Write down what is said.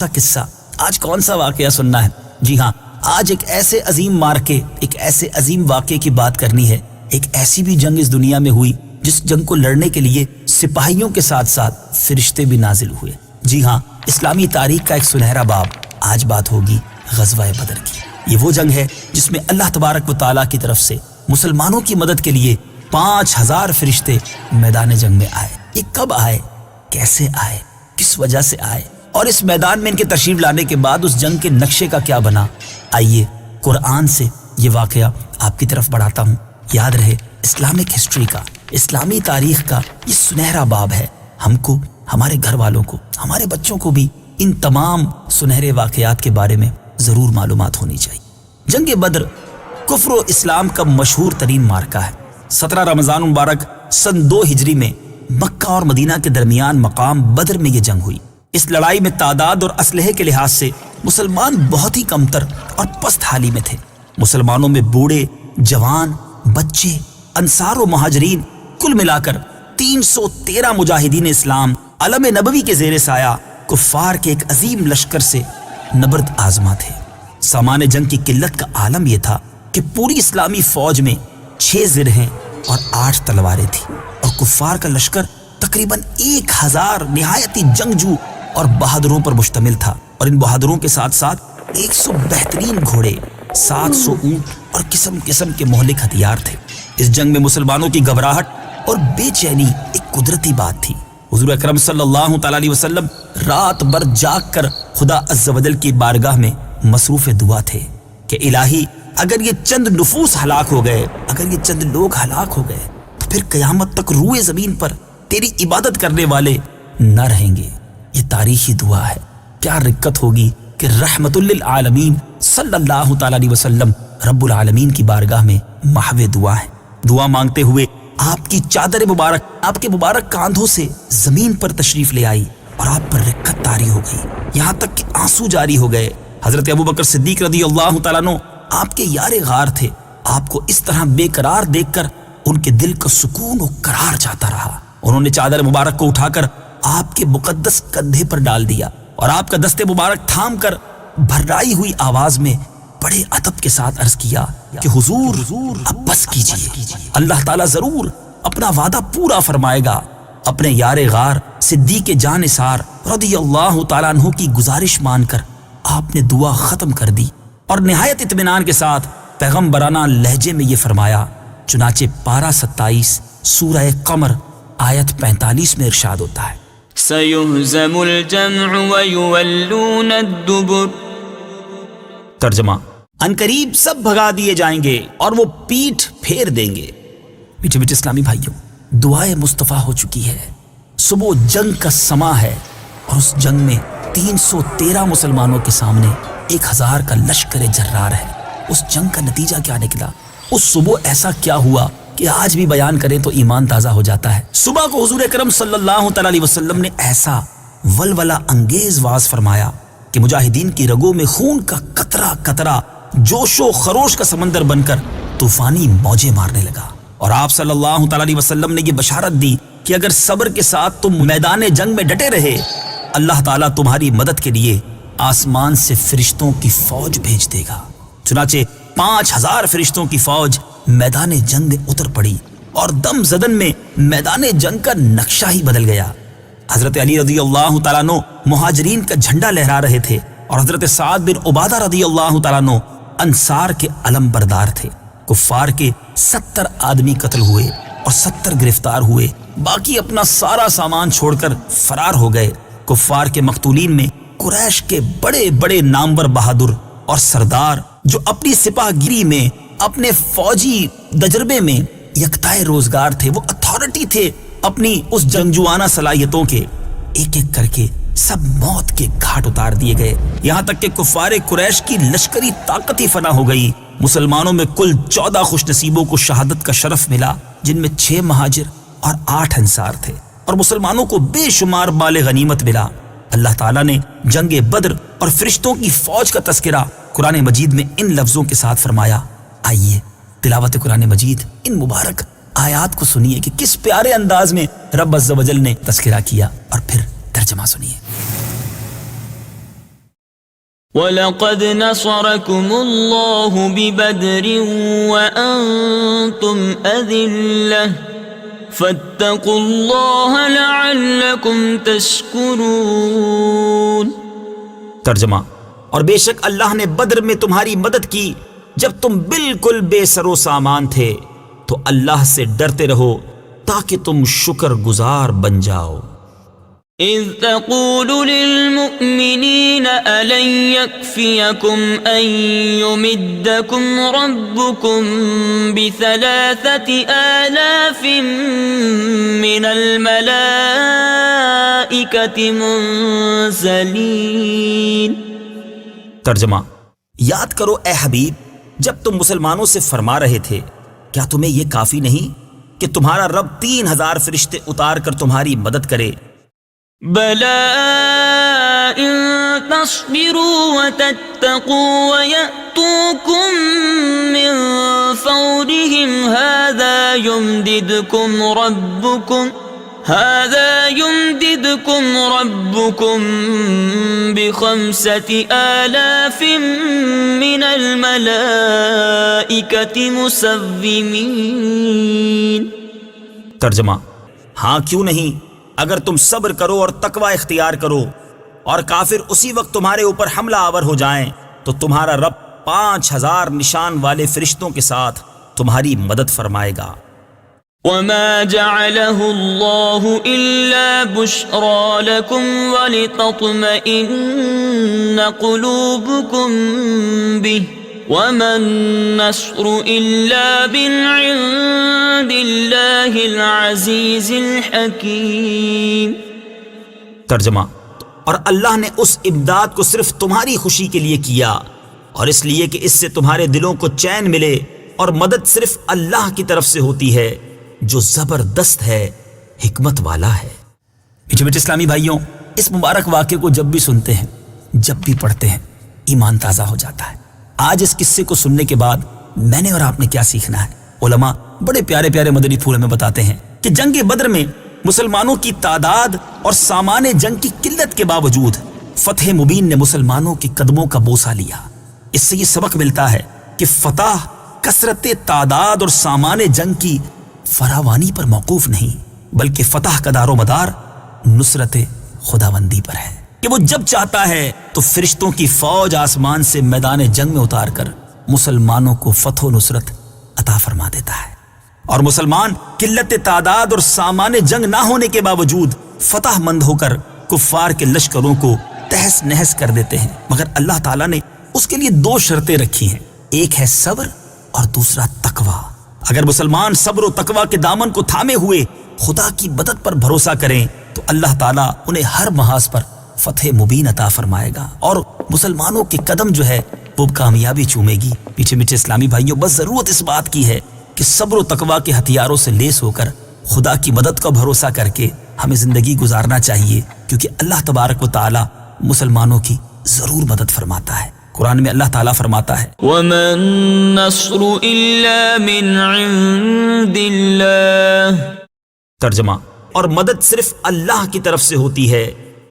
قصہ، آج کون سا واقعہ سننا ہے؟ جی ہاں، آج ایک ایسے عظیم مارکے، ایک ایسے عظیم واقعے کی بات کرنی ہے۔ ایک ایسی بھی جنگ اس دنیا میں ہوئی جس جنگ کو لڑنے کے لیے سپاہیوں کے ساتھ ساتھ فرشتے بھی نازل ہوئے۔ جی ہاں، اسلامی تاریخ کا ایک سنہرا باب۔ آج بات ہوگی غزوہ بدر کی۔ یہ وہ جنگ ہے جس میں اللہ تبارک و تعالیٰ کی طرف سے مسلمانوں کی مدد کے لیے 5000 فرشتے میدان جنگ میں آئے۔ یہ کب آئے، کیسے آئے، کس وجہ سے آئے، اور اس میدان میں ان کے تشریف لانے کے بعد اس جنگ کے نقشے کا کیا بنا؟ آئیے قرآن سے یہ واقعہ آپ کی طرف بڑھاتا ہوں۔ یاد رہے، اسلامک ہسٹری کا، اسلامی تاریخ کا یہ سنہرا باب ہے۔ ہم کو، ہمارے گھر والوں کو، ہمارے بچوں کو بھی ان تمام سنہرے واقعات کے بارے میں ضرور معلومات ہونی چاہیے۔ جنگ بدر کفر و اسلام کا مشہور ترین مارکہ ہے۔ 17 رمضان مبارک سن 2 ہجری میں مکہ اور مدینہ کے درمیان مقام بدر میں یہ جنگ ہوئی۔ اس لڑائی میں تعداد اور اسلحے کے لحاظ سے مسلمان بہت ہی کمتر اور پست حالی میں تھے۔ مسلمانوں میں بوڑھے، جوان، بچے، انصار و مہاجرین کل ملا کر 313 مجاہدین اسلام علم نبوی کے زیر سایہ کفار کے ایک عظیم لشکر سے نبرد آزما تھے۔ سامان جنگ کی قلت کا عالم یہ تھا کہ پوری اسلامی فوج میں 6 زرہیں اور 8 تلواریں تھیں، اور کفار کا لشکر تقریباً 1000 نہایتی جنگجو اور بہادروں پر مشتمل تھا، اور ان بہادروں کے ساتھ ساتھ 100 بہترین گھوڑے، 700 اونٹ اور قسم قسم کے مہلک ہتھیار تھے۔ اس جنگ میں مسلمانوں کی گھبراہٹ اور بے چینی ایک قدرتی بات تھی۔ حضور اکرم صلی اللہ تعالی علیہ وسلم رات بھر جاگ کر خدا عز و جل کی بارگاہ میں مصروف دعا تھے کہ الہی، اگر یہ چند نفوس ہلاک ہو گئے، اگر یہ چند لوگ ہلاک ہو گئے، تو پھر قیامت تک روئے زمین پر تیری عبادت کرنے والے نہ رہیں گے۔ یہ تاریخی دعا ہے۔ کیا رکت ہوگی کہ رحمت للعالمین صلی اللہ تعالی علیہ وسلم رب العالمین کی بارگاہ میں محو دعا ہے۔ دعا مانگتے ہوئے آپ کی چادر مبارک آپ کے مبارک کاندھوں سے زمین پر تشریف لے آئی، اور آپ پر رکت طاری ہو گئی، یہاں تک کہ آنسو جاری ہو گئے۔ حضرت ابوبکر صدیق رضی اللہ تعالیٰ عنہ آپ کے یار غار تھے۔ آپ کو اس طرح بے قرار دیکھ کر ان کے دل کا سکون و قرار جاتا رہا۔ انہوں نے چادر مبارک کو اٹھا کر آپ کے مقدس کندھے پر ڈال دیا، اور آپ کا دست مبارک تھام کر بھرائی ہوئی آواز میں بڑے ادب کے ساتھ عرض کیا کہ حضور اب بس کیجئے، اللہ تعالیٰ ضرور اپنا وعدہ پورا فرمائے گا۔ اپنے یار غار صدیق جان نثار رضی اللہ تعالیٰ عنہ کی گزارش مان کر آپ نے دعا ختم کر دی، اور نہایت اطمینان کے ساتھ پیغمبرانہ لہجے میں یہ فرمایا۔ چنانچہ پارہ 27 سورہ قمر آیت 45 میں ارشاد ہوتا ہے، سَيُهْزَمُ الْجَمْعُ وَيُوَلُّونَ الدُّبُرَ۔ ترجمہ، عنقریب سب بھگا دیے جائیں گے اور وہ پیٹھ پھیر دیں گے۔ میٹھے میٹھے اسلامی بھائیوں، دعائے مصطفیٰ ہو چکی ہے۔ صبح جنگ کا سما ہے، اور اس جنگ میں 313 مسلمانوں کے سامنے 1000 کا لشکر جرار ہے۔ اس جنگ کا نتیجہ کیا نکلا؟ اس صبح ایسا کیا ہوا کہ آج بھی بیان کریں تو ایمان تازہ ہو جاتا ہے۔ صبح کو حضور اکرم صلی اللہ تعالی علیہ وسلم نے ایسا ولولہ انگیز واز فرمایا کہ مجاہدین کی رگوں میں خون کا قطرہ قطرہ جوش و خروش کا سمندر بن کر طوفانی موجیں مارنے لگا، اور آپ صلی اللہ تعالی علیہ وسلم نے یہ بشارت دی کہ اگر صبر کے ساتھ تم میدان جنگ میں ڈٹے رہے، اللہ تعالیٰ تمہاری مدد کے لیے آسمان سے فرشتوں کی فوج بھیج دے گا۔ چنانچہ 5000 فرشتوں کی فوج میدان جنگ میں اتر پڑی، اور دم زدن میں میدان جنگ کا نقشہ ہی بدل گیا۔ حضرت علی رضی اللہ تعالیٰ عنہ مہاجرین کا جھنڈا لہرا رہے تھے، اور حضرت سعد بن عبادہ رضی اللہ تعالیٰ عنہ انصار کے علم بردار تھے۔ کفار کے 70 آدمی قتل ہوئے اور 70 گرفتار ہوئے، باقی اپنا سارا سامان چھوڑ کر فرار ہو گئے۔ کفار کے مقتولین میں قریش کے بڑے بڑے نامور بہادر اور سردار، جو اپنی سپاہ گیری میں، اپنے فوجی تجربے میں یکتائے روزگار تھے، وہ اتھارٹی تھے اپنی اس جنگجوانہ صلاحیتوں کے، ایک ایک کر کے سب موت کے گھاٹ اتار دیے گئے، یہاں تک کہ کفار قریش کی لشکری طاقت ہی فنا ہو گئی۔ مسلمانوں میں کل 14 خوش نصیبوں کو شہادت کا شرف ملا، جن میں 6 مہاجر اور 8 انصار تھے، اور مسلمانوں کو بے شمار مال غنیمت ملا۔ اللہ تعالیٰ نے جنگ بدر اور فرشتوں کی فوج کا تذکرہ قرآن مجید میں ان لفظوں کے ساتھ فرمایا۔ آئیے تلاوت قرآن مجید ان مبارک آیات کو سنیے کہ کس پیارے انداز میں رب عز و جل نے تذکرہ کیا، اور پھر ترجمہ سنیے۔ وَلَقَدْ نَصَرَكُمُ اللَّهُ بِبَدْرٍ وَأَنْتُمْ أَذِلَّةٌ فَاتَّقُوا اللَّهَ لَعَلَّكُمْ تَشْكُرُونَ۔ ترجمہ: اور بے شک اللہ نے بدر میں تمہاری مدد کی جب تم بالکل بے سر و سامان تھے، تو اللہ سے ڈرتے رہو تاکہ تم شکر گزار بن جاؤ۔ إِذْ تَقُولُ لِلْمُؤْمِنِينَ أَلَنْ يَكْفِيَكُمْ أَنْ يُمِدَّكُمْ رَبُّكُمْ ب3,000 مِّنَ الْمَلَائِكَةِ مُنزَلِينَ۔ ترجمہ: یاد کرو اے حبیب جب تم مسلمانوں سے فرما رہے تھے، کیا تمہیں یہ کافی نہیں کہ تمہارا رب 3,000 فرشتے اتار کر تمہاری مدد کرے؟ بَلَىٰ إِن تَصْبِرُوا وَتَتَّقُوا وَيَأْتُوكُم مِّن فَوْرِهِمْ هَٰذَا يُمْدِدْكُمْ رَبُّكُم ب5,000 مِّنَ الْمَلَائِكَةِ مُسَوِّمِينَ۔ ترجمہ: ہاں کیوں نہیں، اگر تم صبر کرو اور تقوی اختیار کرو اور کافر اسی وقت تمہارے اوپر حملہ آور ہو جائیں تو تمہارا رب 5,000 نشان والے فرشتوں کے ساتھ تمہاری مدد فرمائے گا۔ وَمَا جَعَلَهُ اللَّهُ إِلَّا بُشْرَىٰ لَكُمْ وَلِتَطْمَئِنَّ قُلُوبُكُمْ بِهِ وَمَا النَّصْرُ إِلَّا مِنْ عِندِ اللَّهِ الْعَزِيزِ الْحَكِيمِ۔ ترجمہ: اور اللہ نے اس امداد کو صرف تمہاری خوشی کے لیے کیا اور اس لیے کہ اس سے تمہارے دلوں کو چین ملے، اور مدد صرف اللہ کی طرف سے ہوتی ہے جو زبردست ہے، حکمت والا ہے۔ میٹھے میٹھے اسلامی بھائیوں، اس مبارک واقعے کو جب بھی سنتے ہیں، جب بھی پڑھتے ہیں، ایمان تازہ ہو جاتا ہے۔ آج اس قصے کو سننے کے بعد میں نے اور آپ نے کیا سیکھنا ہے؟ علماء بڑے پیارے پیارے مدنی پھول ہمیں بتاتے ہیں کہ جنگ بدر میں مسلمانوں کی تعداد اور سامان جنگ کی قلت کے باوجود فتح مبین نے مسلمانوں کے قدموں کا بوسہ لیا۔ اس سے یہ سبق ملتا ہے کہ فتح کثرت تعداد اور سامان جنگ کی فراوانی پر موقوف نہیں، بلکہ فتح کا دار و مدار نصرت خداوندی پر ہے کہ وہ جب چاہتا ہے تو فرشتوں کی فوج آسمان سے میدان جنگ میں اتار کر مسلمانوں کو فتح و نصرت عطا فرما دیتا ہے، اور مسلمان قلت تعداد اور سامان جنگ نہ ہونے کے باوجود فتح مند ہو کر کفار کے لشکروں کو تہس نہس کر دیتے ہیں۔ مگر اللہ تعالیٰ نے اس کے لیے 2 شرطیں رکھی ہیں، ایک ہے صبر اور دوسرا تقوی۔ اگر مسلمان صبر و تقوی کے دامن کو تھامے ہوئے خدا کی مدد پر بھروسہ کریں تو اللہ تعالیٰ انہیں ہر محاذ پر فتح مبین عطا فرمائے گا، اور مسلمانوں کے قدم جو ہے وہ کامیابی چومے گی۔ میٹھے میٹھے اسلامی بھائیوں، بس ضرورت اس بات کی ہے کہ صبر و تقوی کے ہتھیاروں سے لیس ہو کر خدا کی مدد کا بھروسہ کر کے ہمیں زندگی گزارنا چاہیے، کیونکہ اللہ تبارک و تعالیٰ مسلمانوں کی ضرور مدد فرماتا ہے۔ قرآن میں اللہ تعالیٰ فرماتا ہے وَمَا النَّصْرُ إِلَّا مِنْ عِنْدِ اللَّهِ۔ ترجمہ: اور مدد صرف اللہ کی طرف سے ہوتی ہے